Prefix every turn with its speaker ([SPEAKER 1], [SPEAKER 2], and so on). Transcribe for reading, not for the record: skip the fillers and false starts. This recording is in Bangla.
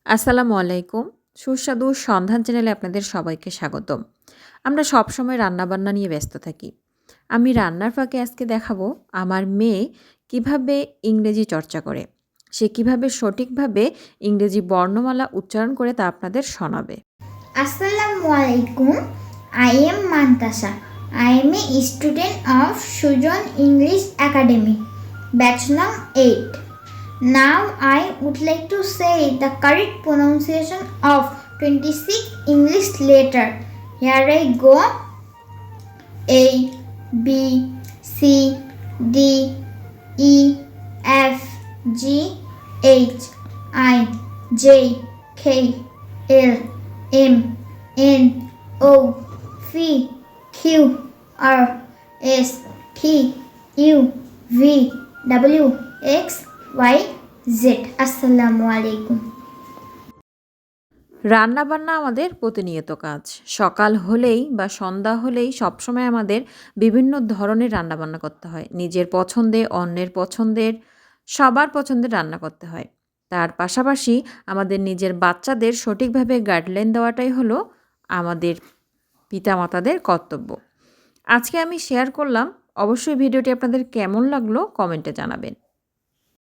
[SPEAKER 1] আসসালামু আলাইকুম। সুস্বাদু সন্ধান চ্যানেলে আপনাদের সবাইকে স্বাগতম। আমরা সবসময় রান্নাবান্না নিয়ে ব্যস্ত থাকি। আমি রান্নার ফাঁকে আজকে দেখাবো আমার মেয়ে কিভাবে ইংরেজি চর্চা করে। সে কিভাবে সঠিকভাবে ইংরেজি বর্ণমালা উচ্চারণ করে তা আপনাদের শোনাবে।
[SPEAKER 2] Assalamualaikum. I am Mantasha. I am a student of Sujon English Academy, batch number 8. Now I would like to say the correct pronunciation of 26 English letter. Here I go. A, B, C, D, E, F, G, H, I, J, K, L, M, N, O, P, Q, R, S, T, U, V, W, X, Y, Z. Assalamu alaikum.
[SPEAKER 1] রান্নাবান্না আমাদের প্রতিনিয়ত কাজ। সকাল হলেই বা সন্ধ্যা হলেই সবসময় আমাদের বিভিন্ন ধরনের রান্নাবান্না করতে হয়। নিজের পছন্দে, অন্যের পছন্দের, সবার পছন্দের রান্না করতে হয়। তার পাশাপাশি আমাদের নিজের বাচ্চাদের সঠিকভাবে গাইডলাইন দেওয়াটাই হলো আমাদের পিতামাতাদের কর্তব্য। আজকে আমি শেয়ার করলাম, অবশ্যই ভিডিওটি আপনাদের কেমন লাগলো কমেন্টে জানাবেন।